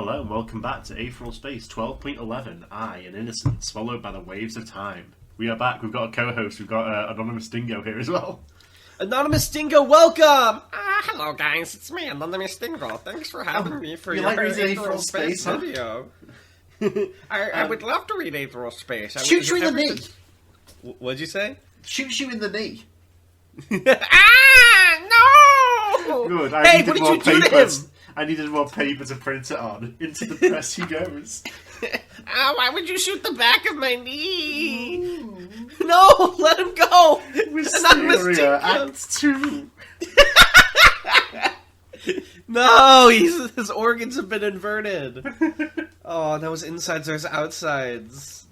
Hello and welcome back to Aetheral Space 12.11. I, an innocent, swallowed by the waves of time. We are back. We've got a co-host. We've got Anonymous Dingo here as well. Anonymous Dingo, welcome! Hello guys, it's me, Anonymous Dingo. Thanks for having me for your Aetheral Space video. I would love to read Aetheral Space. Shoots you in the knee! What'd you say? Shoots you in the knee. No! Good. Hey, what did you do to him? I needed more paper to print it on. Into the press he goes. Why would you shoot the back of my knee? Ooh. No, let him go! Wisteria, Act 2. No, his organs have been inverted. Oh, that was insides, there's outsides.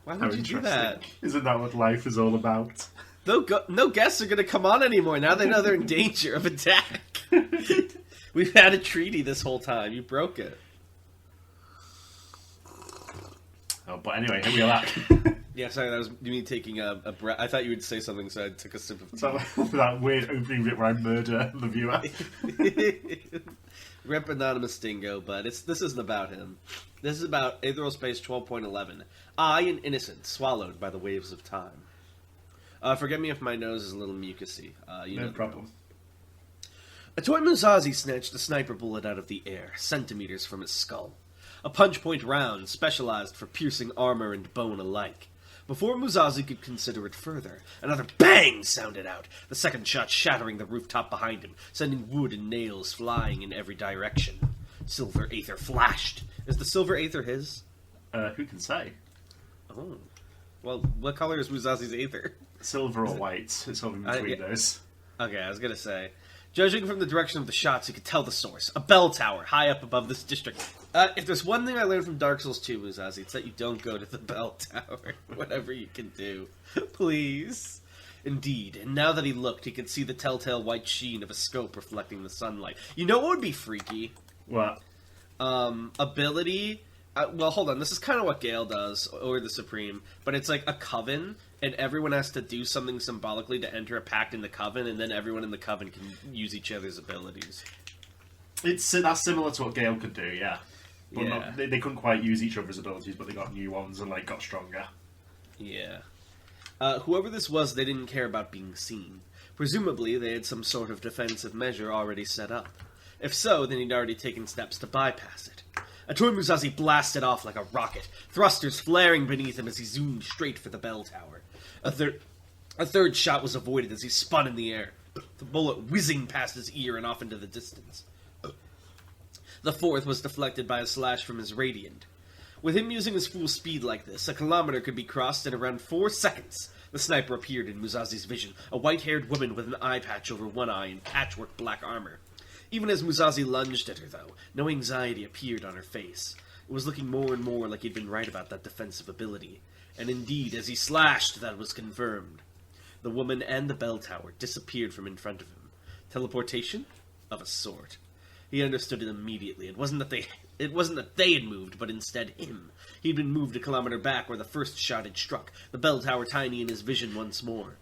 Why would you do that? Isn't that what life is all about? No guests are going to come on anymore. Now they know they're in danger of attack. We've had a treaty this whole time. You broke it. Oh, but anyway, here we are back. Yeah, sorry, that was me taking a breath. I thought you would say something, so I took a sip of tea. That weird opening bit where I murder the viewer. Rip Anonymous Dingo, but this isn't about him. This is about Aetheral Space 12.11. I, an innocent, swallowed by the waves of time. Forgive me if my nose is a little mucusy. No problem. A toy Musashi snatched a sniper bullet out of the air, centimeters from his skull. A punch-point round, specialized for piercing armor and bone alike. Before Musashi could consider it further, another bang sounded out, the second shot shattering the rooftop behind him, sending wood and nails flying in every direction. Silver Aether flashed. Is the Silver Aether his? Who can say? Oh. Well, what color is Musashi's Aether? Silver or white. It's all in between those. Okay, I was gonna say. Judging from the direction of the shots, you could tell the source. A bell tower, high up above this district. If there's one thing I learned from Dark Souls 2, Musashi, it's that you don't go to the bell tower. Whatever you can do. Please. Indeed, and now that he looked, he could see the telltale white sheen of a scope reflecting the sunlight. You know what would be freaky? What? Ability... well, hold on, this is kind of what Gale does, or the Supreme, but it's like a coven, and everyone has to do something symbolically to enter a pact in the coven, and then everyone in the coven can use each other's abilities. That's similar to what Gale could do, yeah. But yeah. They couldn't quite use each other's abilities, but they got new ones and got stronger. Yeah. Whoever this was, they didn't care about being seen. Presumably, they had some sort of defensive measure already set up. If so, then he'd already taken steps to bypass it. A toy Musashi blasted off like a rocket, thrusters flaring beneath him as he zoomed straight for the bell tower. A third shot was avoided as he spun in the air, the bullet whizzing past his ear and off into the distance. The fourth was deflected by a slash from his Radiant. With him using his full speed like this, a kilometer could be crossed in around 4 seconds. The sniper appeared in Musashi's vision, a white-haired woman with an eye patch over one eye and patchwork black armor. Even as Musashi lunged at her, though, no anxiety appeared on her face. It was looking more and more like he'd been right about that defensive ability. And indeed, as he slashed, that was confirmed. The woman and the bell tower disappeared from in front of him. Teleportation? Of a sort. He understood it immediately. It wasn't that they had moved, but instead him. He'd been moved a kilometer back where the first shot had struck, the bell tower tiny in his vision once more.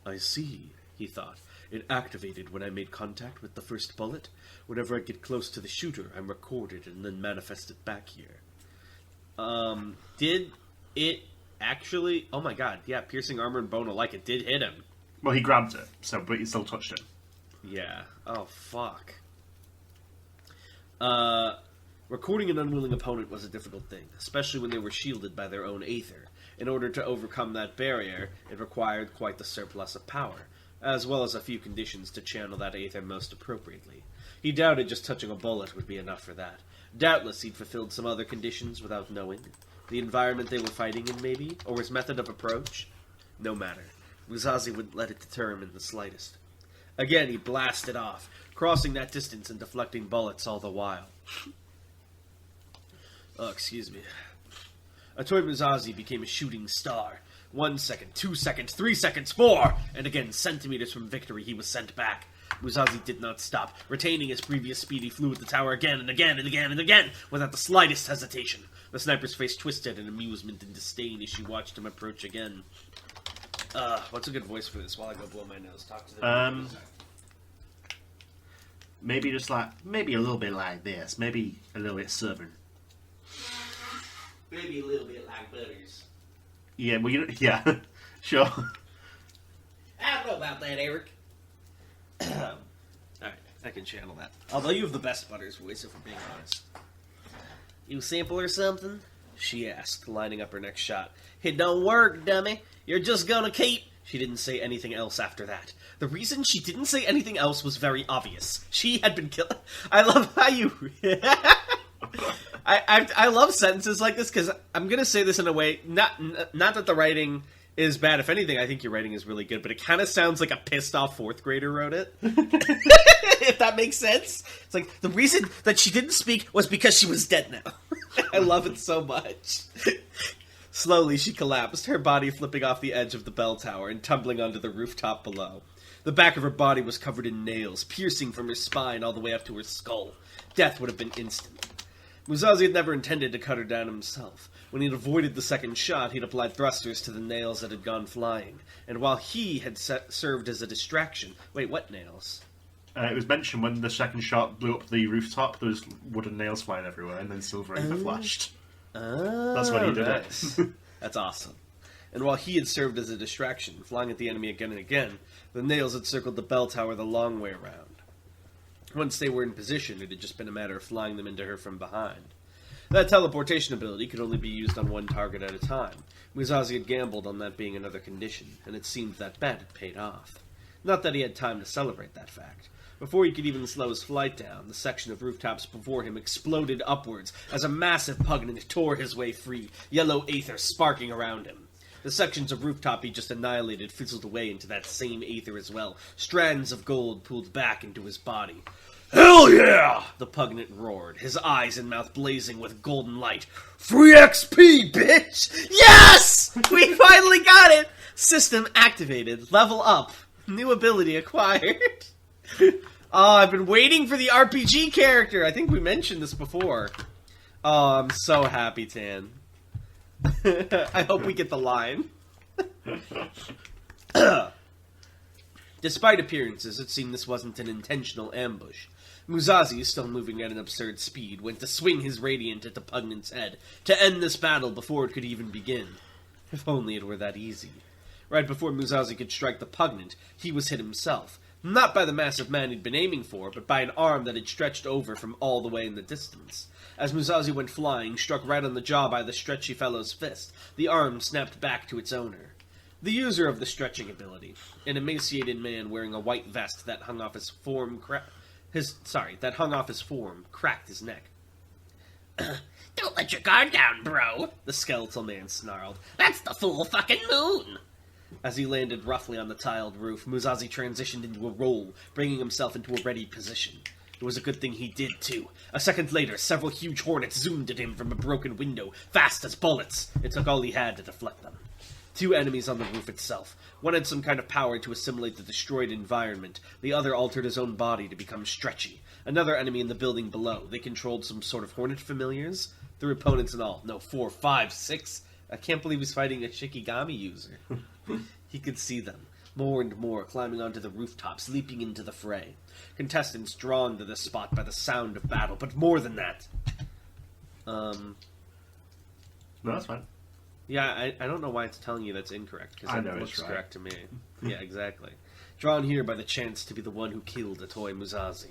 I see, he thought. It activated when I made contact with the first bullet. Whenever I get close to the shooter, I'm recorded and then manifested back here. Did it actually... Oh my god, yeah, piercing armor and bone alike, it did hit him. Well, he grabbed it, but he still touched it. Yeah. Oh, fuck. Recording an unwilling opponent was a difficult thing, especially when they were shielded by their own Aether. In order to overcome that barrier, it required quite the surplus of power, as well as a few conditions to channel that Aether most appropriately. He doubted just touching a bullet would be enough for that. Doubtless he'd fulfilled some other conditions without knowing. The environment they were fighting in, maybe? Or his method of approach? No matter. Musashi wouldn't let it deter him in the slightest. Again, he blasted off, crossing that distance and deflecting bullets all the while. Oh, excuse me. A toy Musashi became a shooting star. 1 second, 2 seconds, 3 seconds, 4! And again, centimeters from victory, he was sent back. Musashi did not stop. Retaining his previous speed, he flew at the tower again and again and again and again, without the slightest hesitation. The sniper's face twisted in amusement and disdain as she watched him approach again. What's a good voice for this while I go blow my nose? Talk to the Maybe just like, maybe a little bit like this. Maybe a little bit southern. Maybe a little bit like Butters. Yeah, well, yeah, sure. I don't know about that, Eric. Alright, I can channel that. Although you have the best Butters voice, if we're being honest. You sample or something? She asked, lining up her next shot. It don't work, dummy. You're just gonna keep... She didn't say anything else after that. The reason she didn't say anything else was very obvious. She had been killed. I love how you... I love sentences like this, because I'm going to say this in a way, not that the writing is bad. If anything, I think your writing is really good, but it kind of sounds like a pissed off fourth grader wrote it. If that makes sense. It's like, the reason that she didn't speak was because she was dead now. I love it so much. Slowly, she collapsed, her body flipping off the edge of the bell tower and tumbling onto the rooftop below. The back of her body was covered in nails, piercing from her spine all the way up to her skull. Death would have been instant. Musashi had never intended to cut her down himself. When he'd avoided the second shot, he'd applied thrusters to the nails that had gone flying. And while he had served as a distraction... Wait, what nails? It was mentioned when the second shot blew up the rooftop, there was wooden nails flying everywhere, and then silver ether flashed. That's what he did nice. it. That's awesome. And while he had served as a distraction, flying at the enemy again and again, the nails had circled the bell tower the long way around. Once they were in position, it had just been a matter of flying them into her from behind. That teleportation ability could only be used on one target at a time. Musashi had gambled on that being another condition, and it seemed that bet had paid off. Not that he had time to celebrate that fact. Before he could even slow his flight down, the section of rooftops before him exploded upwards as a massive pugnant tore his way free, yellow aether sparking around him. The sections of rooftop he just annihilated fizzled away into that same aether as well. Strands of gold pulled back into his body. Hell yeah! The pugnant roared, his eyes and mouth blazing with golden light. Free XP, bitch! Yes! We finally got it! System activated. Level up. New ability acquired. Oh, I've been waiting for the RPG character. I think we mentioned this before. Oh, I'm so happy, Tan. I hope we get the line. Despite appearances, it seemed this wasn't an intentional ambush. Musashi, still moving at an absurd speed, went to swing his radiant at the pugnant's head, to end this battle before it could even begin. If only it were that easy. Right before Musashi could strike the pugnant, he was hit himself. Not by the massive man he'd been aiming for, but by an arm that had stretched over from all the way in the distance. As Musashi went flying, struck right on the jaw by the stretchy fellow's fist, the arm snapped back to its owner. The user of the stretching ability, an emaciated man wearing a white vest that hung off his form, cracked his neck. Don't let your guard down, bro, the skeletal man snarled. That's the full fucking moon! As he landed roughly on the tiled roof, Musashi transitioned into a roll, bringing himself into a ready position. It was a good thing he did, too. A second later, several huge hornets zoomed at him from a broken window, fast as bullets. It took all he had to deflect them. Two enemies on the roof itself. One had some kind of power to assimilate the destroyed environment. The other altered his own body to become stretchy. Another enemy in the building below. They controlled some sort of hornet familiars. 3 opponents in all. No, 4, 5, 6. I can't believe he's fighting a Shikigami user. He could see them, more and more, climbing onto the rooftops, leaping into the fray. Contestants drawn to this spot by the sound of battle, but more than that. No, that's fine. Yeah, I don't know why it's telling you that's incorrect, because it looks right. correct to me. Yeah, exactly. Drawn here by the chance to be the one who killed Atoy Musashi.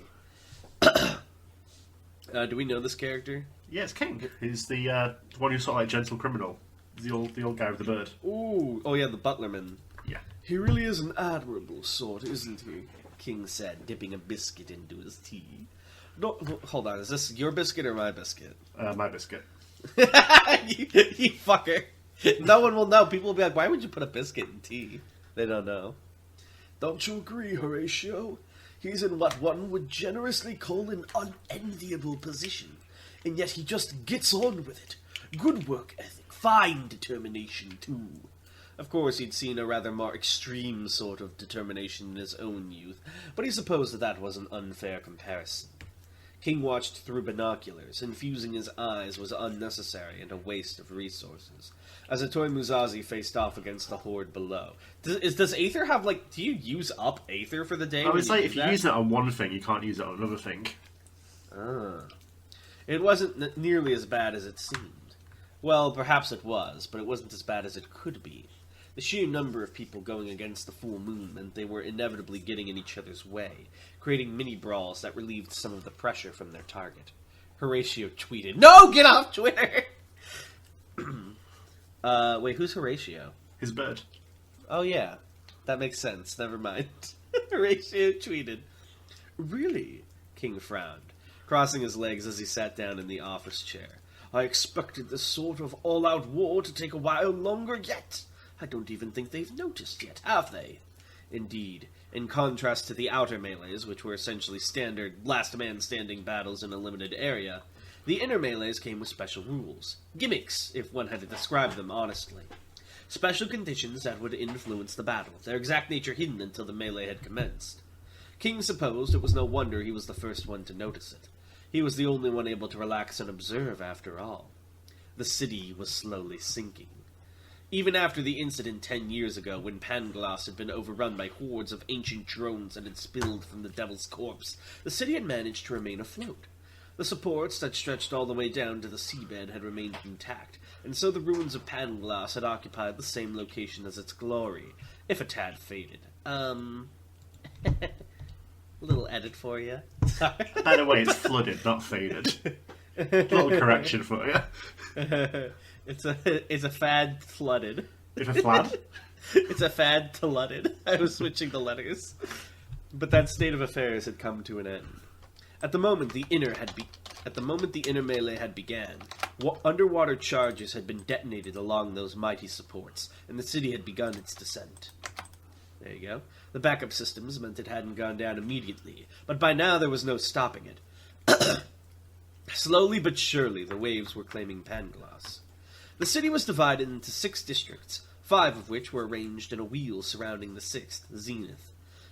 Do we know this character? Yeah, it's King. He's the one who's sort of like gentle criminal. The old guy with the bird. Ooh, oh yeah, the butlerman. Yeah. He really is an admirable sort, isn't he? King said, dipping a biscuit into his tea. No, hold on, is this your biscuit or my biscuit? My biscuit. you fucker. No one will know. People will be like, why would you put a biscuit in tea? They don't know. Don't you agree, Horatio? He's in what one would generously call an unenviable position, and yet he just gets on with it. Good work ethic, fine determination, too. Of course, he'd seen a rather more extreme sort of determination in his own youth, but he supposed that was an unfair comparison. King watched through binoculars. Infusing his eyes was unnecessary and a waste of resources. As Atoy Muzazi faced off against the horde below. Does Aether have, like... Do you use up Aether for the day? I would say if you that? use it on one thing, you can't use it on another thing. Ah. It wasn't nearly as bad as it seemed. Well, perhaps it was, but it wasn't as bad as it could be. The sheer number of people going against the full moon meant they were inevitably getting in each other's way, creating mini-brawls that relieved some of the pressure from their target. Horatio tweeted, "No, get off Twitter!" Wait, who's Horatio? His bird. Oh yeah, that makes sense, never mind. Horatio tweeted, "Really?" King frowned, crossing his legs as he sat down in the office chair. "I expected this sort of all-out war to take a while longer yet. I don't even think they've noticed yet, have they?" Indeed, in contrast to the outer melees, which were essentially standard last-man-standing battles in a limited area, the inner melees came with special rules. Gimmicks, if one had to describe them honestly. Special conditions that would influence the battle, their exact nature hidden until the melee had commenced. King supposed it was no wonder he was the first one to notice it. He was the only one able to relax and observe, after all. The city was slowly sinking. Even after the incident 10 years ago, when Pangloss had been overrun by hordes of ancient drones and had spilled from the Devil's corpse, the city had managed to remain afloat. The supports that stretched all the way down to the seabed had remained intact, and so the ruins of Pangloss had occupied the same location as its glory, if a tad faded. Little edit for you. By the way, it's flooded, not faded. Little correction for you. It's a fad flooded. If a flad? It's a fad flooded. I was switching the letters. But that state of affairs had come to an end. At the moment the inner melee had began, underwater charges had been detonated along those mighty supports, and the city had begun its descent. There you go. The backup systems meant it hadn't gone down immediately, but by now there was no stopping it. Slowly but surely, the waves were claiming Pangloss. The city was divided into 6 districts, 5 of which were arranged in a wheel surrounding the 6th, Zenith.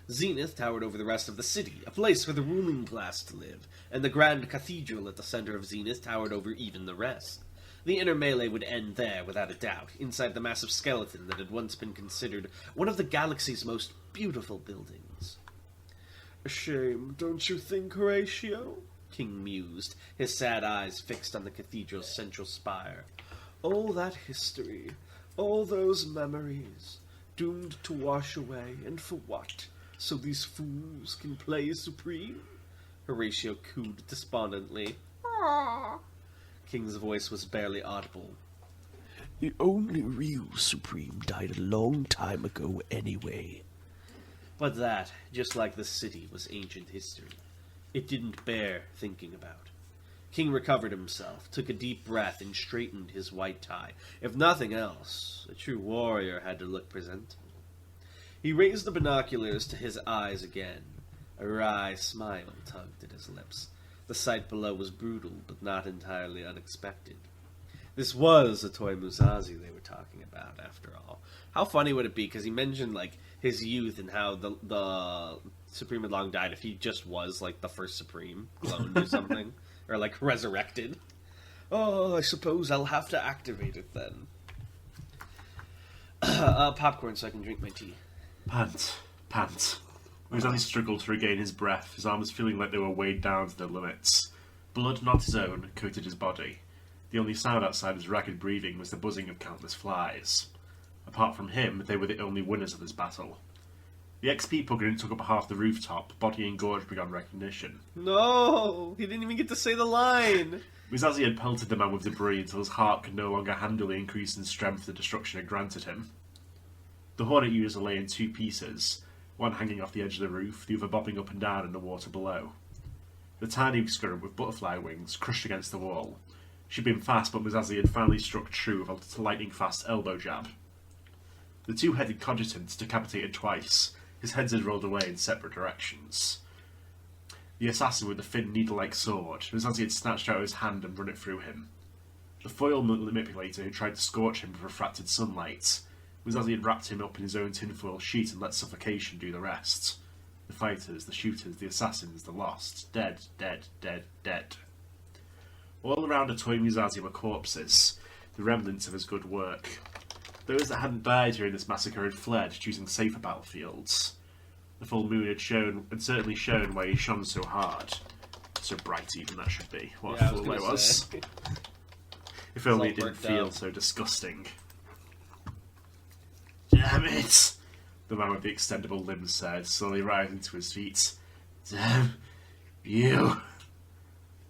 Zenith towered over the rest of the city, a place for the ruling class to live, and the grand cathedral at the center of Zenith towered over even the rest. The inner melee would end there, without a doubt, inside the massive skeleton that had once been considered one of the galaxy's most beautiful buildings. "A shame, don't you think, Horatio?" King mused, his sad eyes fixed on the cathedral's central spire. "All that history, all those memories, doomed to wash away, and for what? So these fools can play supreme?" Horatio cooed despondently. "Aww." King's voice was barely audible. "The only real Supreme died a long time ago anyway." But that, just like the city, was ancient history. It didn't bear thinking about. King recovered himself, took a deep breath, and straightened his white tie. If nothing else, a true warrior had to look presentable. He raised the binoculars to his eyes again. A wry smile tugged at his lips. The sight below was brutal, but not entirely unexpected. This was Atoy Muzazi they were talking about, after all. How funny would it be, because he mentioned, like, his youth and how the Supreme had long died if he just was, like, the first Supreme, cloned or something. Or, like, resurrected. "Oh, I suppose I'll have to activate it, then." Popcorn so I can drink my tea. Pant. Muzazi struggled to regain his breath, his arms feeling like they were weighed down to their limits. Blood, not his own, coated his body. The only sound outside his ragged breathing was the buzzing of countless flies. Apart from him, they were the only winners of this battle. The XP Puggin took up half the rooftop, body engorged beyond recognition. No! He didn't even get to say the line! Muzazi had pelted the man with debris until his heart could no longer handle the increase in strength the destruction had granted him. The Hornet user lay in 2 pieces, one hanging off the edge of the roof, the other bobbing up and down in the water below. The tiny scurrant with butterfly wings crushed against the wall. She'd been fast, but Muzazi had finally struck true with a lightning-fast elbow jab. The 2-headed cogitant decapitated twice. His heads had rolled away in separate directions. The assassin with the thin needle-like sword, Muzazi had snatched out his hand and run it through him. The foil manipulator who tried to scorch him with refracted sunlight, Muzazi had wrapped him up in his own tinfoil sheet and let suffocation do the rest. The fighters, the shooters, the assassins, the lost. Dead, dead, dead, dead. All around Atoy Musashi were corpses, the remnants of his good work. Those that hadn't died during this massacre had fled, choosing safer battlefields. The full moon had certainly shown why he shone so hard. So bright even, that should be. What a fool I was. If only it didn't feel so disgusting. Damn it! The man with the extendable limbs said, slowly rising to his feet. Damn you!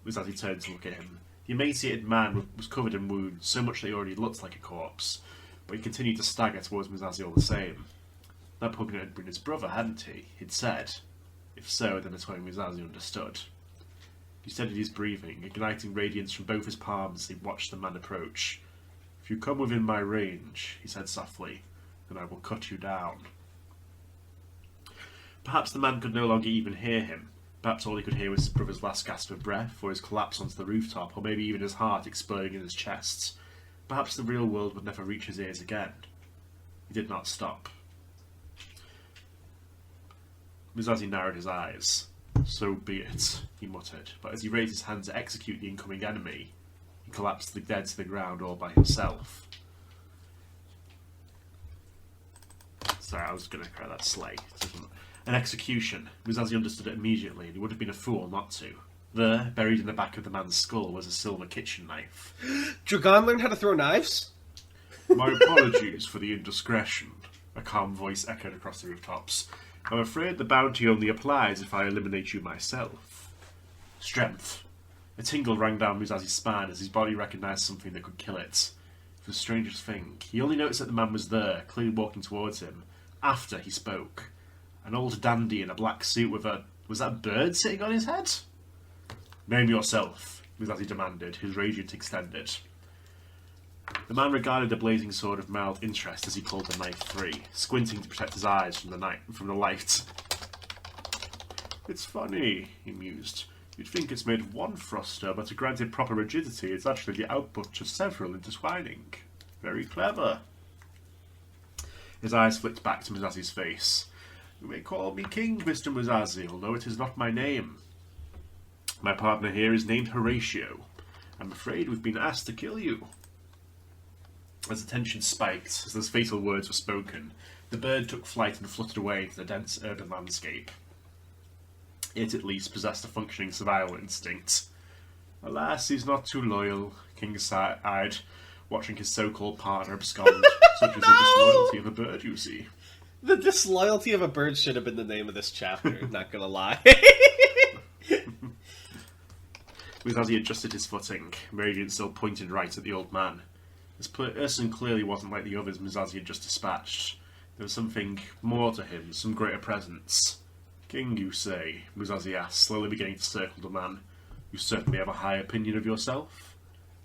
Musashi turned to look at him. The emaciated man was covered in wounds, so much that he already looked like a corpse, but he continued to stagger towards Musashi all the same. That pugna had been his brother, hadn't he? He'd said. If so, then Atoy Musashi understood. He steadied his breathing, igniting radiance from both his palms as he watched the man approach. If you come within my range, he said softly, then I will cut you down. Perhaps the man could no longer even hear him. Perhaps all he could hear was his brother's last gasp of breath, or his collapse onto the rooftop, or maybe even his heart exploding in his chest. Perhaps the real world would never reach his ears again. He did not stop. Musashi narrowed his eyes. So be it, he muttered, but as he raised his hand to execute the incoming enemy, he collapsed dead to the ground all by himself. Sorry, I was going to cry that slay. An execution. Musashi understood it immediately, and he would have been a fool not to. There, buried in the back of the man's skull, was a silver kitchen knife. Dragon learned how to throw knives? My apologies for the indiscretion, a calm voice echoed across the rooftops. I'm afraid the bounty only applies if I eliminate you myself. Strength. A tingle ran down Musashi's spine as his body recognised something that could kill it. It was the strangest thing. He only noticed that the man was there, clearly walking towards him, after he spoke. An old dandy in a black suit with a... Was that a bird sitting on his head? Name yourself, Musashi demanded, his radiance extended. The man regarded the blazing sword with mild interest as he pulled the knife free, squinting to protect his eyes from the light. It's funny, he mused. You'd think it's made of one thruster, but to grant it proper rigidity, it's actually the output of several intertwining. Very clever. His eyes flicked back to Musashi's face. You may call me King, Mr. Musashi, although it is not my name. My partner here is named Horatio. I'm afraid we've been asked to kill you. As the tension spiked, as those fatal words were spoken, the bird took flight and fluttered away into the dense urban landscape. It, at least, possessed a functioning survival instinct. Alas, he's not too loyal, King sighed, watching his so-called partner abscond, such as the disloyalty of a bird, you see. The disloyalty of a bird should have been the name of this chapter, not gonna lie. Musashi adjusted his footing, radiance still pointed right at the old man. This person clearly wasn't like the others Musashi had just dispatched. There was something more to him, some greater presence. King, you say? Musashi asked, slowly beginning to circle the man. You certainly have a high opinion of yourself?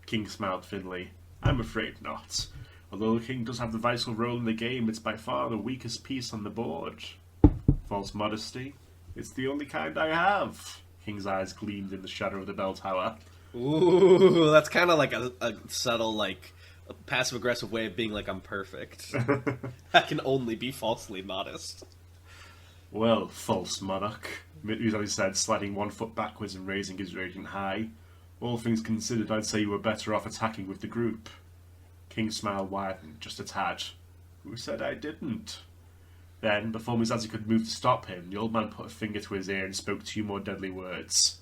King smiled thinly. I'm afraid not. Although the king does have the vital role in the game, it's by far the weakest piece on the board. False modesty? It's the only kind I have. King's eyes gleamed in the shadow of the bell tower. Ooh, that's kind of like a subtle, like, passive-aggressive way of being like, I'm perfect. I can only be falsely modest. Well, false monarch, Musashi said, sliding one foot backwards and raising his radiant high. All things considered, I'd say you were better off attacking with the group. King's smile widened, just a tad. Who said I didn't? Then, before Musashi could move to stop him, the old man put a finger to his ear and spoke two more deadly words.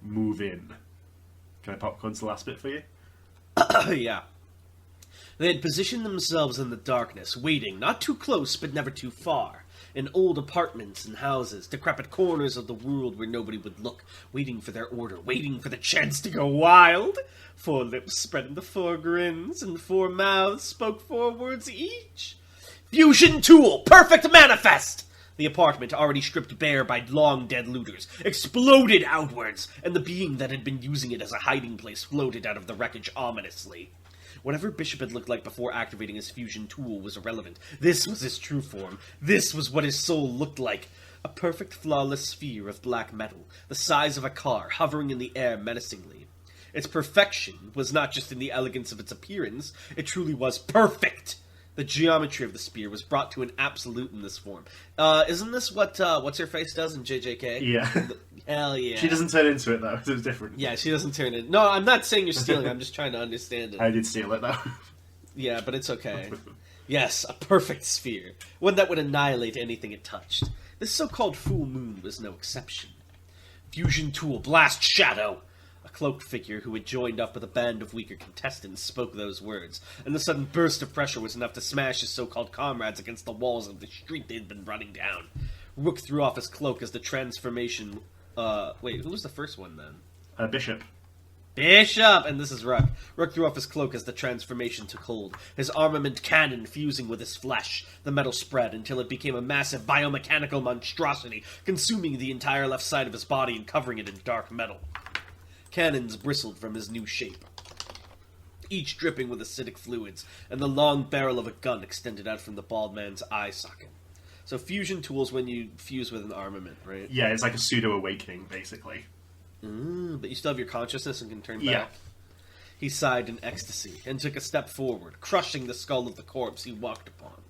Move in. Can I popcorn to the last bit for you? Yeah. They had positioned themselves in the darkness, waiting, not too close, but never too far, in old apartments and houses, decrepit corners of the world where nobody would look, waiting for their order, waiting for the chance to go wild. 4 lips spread into 4 grins, and 4 mouths spoke 4 words each. Fusion tool! Perfect manifest! The apartment, already stripped bare by long-dead looters, exploded outwards, and the being that had been using it as a hiding place floated out of the wreckage ominously. Whatever Bishop had looked like before activating his fusion tool was irrelevant. This was his true form. This was what his soul looked like. A perfect, flawless sphere of black metal, the size of a car, hovering in the air menacingly. Its perfection was not just in the elegance of its appearance, it truly was perfect. The geometry of the spear was brought to an absolute in this form. Isn't this what What's-Her-Face does in JJK? Yeah. Hell yeah. She doesn't turn into it, though. It was different. Yeah, she doesn't turn it. No, I'm not saying you're stealing. I'm just trying to understand it. I did steal it, though. Yeah, but it's okay. Yes, a perfect sphere. One that would annihilate anything it touched. This so-called full moon was no exception. Fusion tool, blast shadow! A cloaked figure who had joined up with a band of weaker contestants spoke those words, and the sudden burst of pressure was enough to smash his so-called comrades against the walls of the street they'd been running down. Rook threw off his cloak as the transformation... wait, who was the first one, then? Bishop. Bishop! And this is Rook. Rook threw off his cloak as the transformation took hold, his armament cannon fusing with his flesh. The metal spread until it became a massive biomechanical monstrosity, consuming the entire left side of his body and covering it in dark metal. Cannons bristled from his new shape, each dripping with acidic fluids, and the long barrel of a gun extended out from the bald man's eye socket. So fusion tools when you fuse with an armament, right? Yeah, it's like a pseudo-awakening, basically. But you still have your consciousness and can turn back. Yeah. He sighed in ecstasy and took a step forward, crushing the skull of the corpse he walked upon.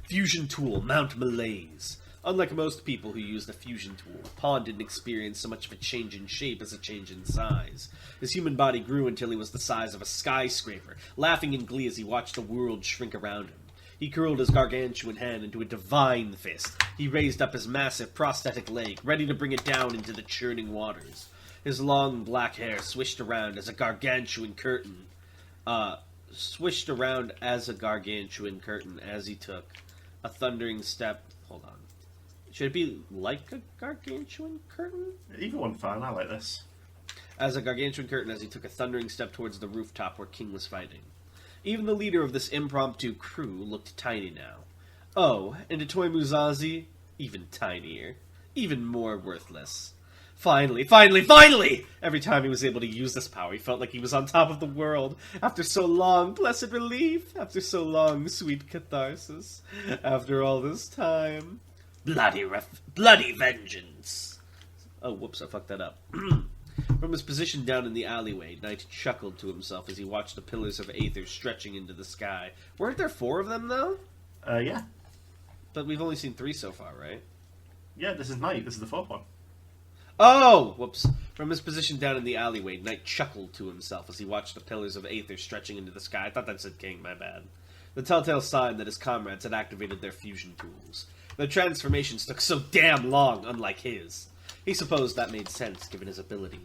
Fusion tool, Mount Malaise. Unlike most people who used a fusion tool, Pawn didn't experience so much of a change in shape as a change in size. His human body grew until he was the size of a skyscraper, laughing in glee as he watched the world shrink around him. He curled his gargantuan hand into a divine fist. He raised up his massive prosthetic leg, ready to bring it down into the churning waters. His long black hair swished around as a gargantuan curtain. As he took a thundering step. Hold on. Should it be like a gargantuan curtain? Either one fine, I like this. As a gargantuan curtain as he took a thundering step towards the rooftop where King was fighting. Even the leader of this impromptu crew looked tiny now. Oh, and Itoy Muzazi? Even tinier. Even more worthless. Finally! Every time he was able to use this power, he felt like he was on top of the world. After so long, blessed relief. After so long, sweet catharsis. After all this time. Bloody vengeance. Oh, whoops, I fucked that up. From his position down in the alleyway, Knight chuckled to himself as he watched the pillars of Aether stretching into the sky. Weren't there 4 of them, though? Yeah. But we've only seen 3 so far, right? Yeah, this is Knight. This is the 4th one. Oh! Whoops. From his position down in the alleyway, Knight chuckled to himself as he watched the pillars of Aether stretching into the sky. I thought that said King, my bad. The telltale sign that his comrades had activated their fusion tools. Their transformations took so damn long, unlike his. He supposed that made sense, given his ability.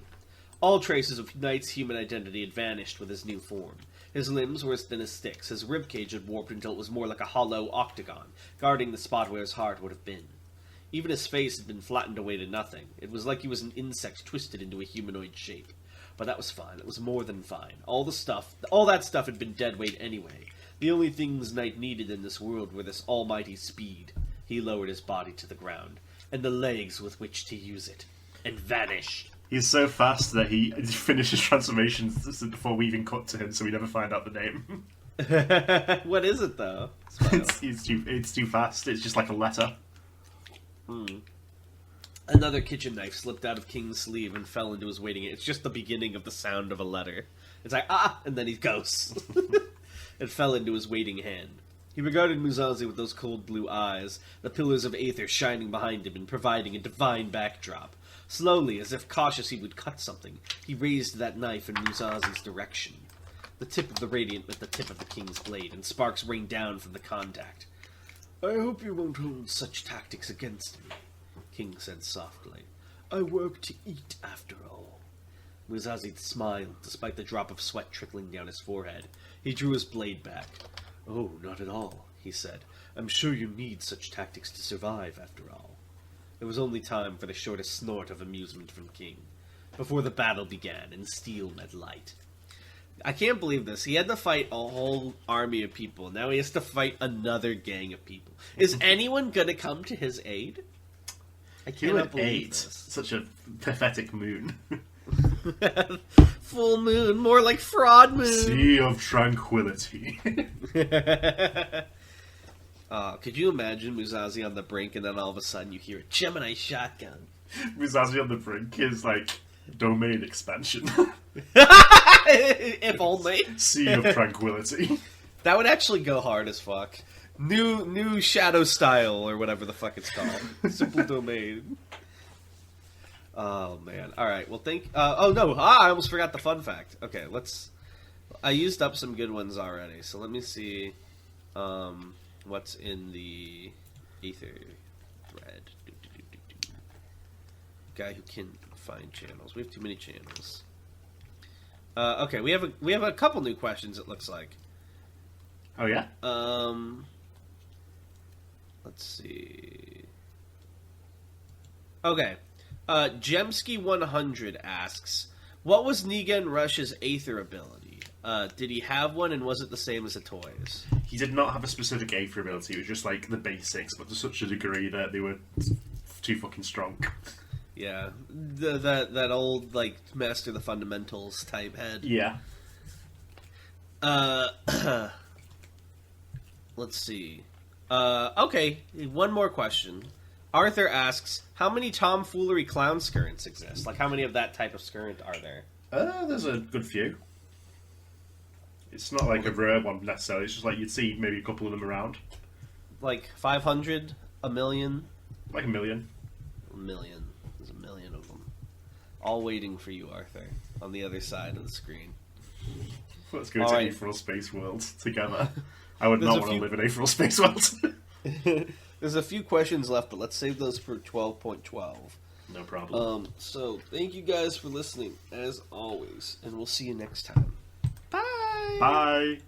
All traces of Knight's human identity had vanished with his new form. His limbs were as thin as sticks, his ribcage had warped until it was more like a hollow octagon, guarding the spot where his heart would have been. Even his face had been flattened away to nothing. It was like he was an insect twisted into a humanoid shape. But that was fine. It was more than fine. All that stuff had been dead weight anyway. The only things Knight needed in this world were this almighty speed. He lowered his body to the ground, and the legs with which to use it, and vanished. He's so fast that he finishes transformations before we even cut to him, so we never find out the name. What is it, though? It's too fast. It's just like a letter. Another kitchen knife slipped out of King's sleeve and fell into his waiting. It's just the beginning of the sound of a letter. It's like, and then he goes. It fell into his waiting hand. He regarded Muzazi with those cold blue eyes, the pillars of Aether shining behind him and providing a divine backdrop. Slowly, as if cautious he would cut something, he raised that knife in Muzazi's direction. The tip of the radiant met the tip of the King's blade, and sparks rained down from the contact. "I hope you won't hold such tactics against me," King said softly. "I work to eat, after all." Muzazi smiled, despite the drop of sweat trickling down his forehead. He drew his blade back. "Oh, not at all," he said. "I'm sure you need such tactics to survive, after all." There was only time for the shortest snort of amusement from King, before the battle began and steel met light. I can't believe this. He had to fight a whole army of people. Now he has to fight another gang of people. Is anyone going to come to his aid? I cannot believe this. Such a pathetic moon. Full moon, more like fraud moon. Sea of tranquility. Could you imagine Muzazi on the brink and then all of a sudden you hear a Gemini shotgun? Muzazi on the brink is like domain expansion. If only. Sea of tranquility. That would actually go hard as fuck. New shadow style or whatever the fuck it's called. Simple domain. Oh man. All right. Well, oh no. I almost forgot the fun fact. Okay, let's. I used up some good ones already, so let me see. What's in the ether thread? Guy who can find channels. We have too many channels. Okay, we have a couple new questions. It looks like. Oh yeah. Let's see. Okay. Jemsky 100 asks, what was Negan Rush's Aether ability? Did he have one, and was it the same as the toys? He did not have a specific Aether ability. It was just like the basics, but to such a degree that they were too fucking strong. Yeah, that old like master the fundamentals type head. Yeah. Let's see. Okay, one more question. Arthur asks, how many tomfoolery clown skirrents exist? Like, how many of that type of skirrent are there? There's a good few. It's not like a rare one necessarily. It's just like you'd see maybe a couple of them around. Like 500? A million? Like a million. A million. There's a million of them. All waiting for you, Arthur, on the other side of the screen. Let's go to Aetheral Space World together. I would not want to live in Aetheral Space World. There's a few questions left, but let's save those for 12.12. No problem. So, thank you guys for listening, as always, and we'll see you next time. Bye! Bye!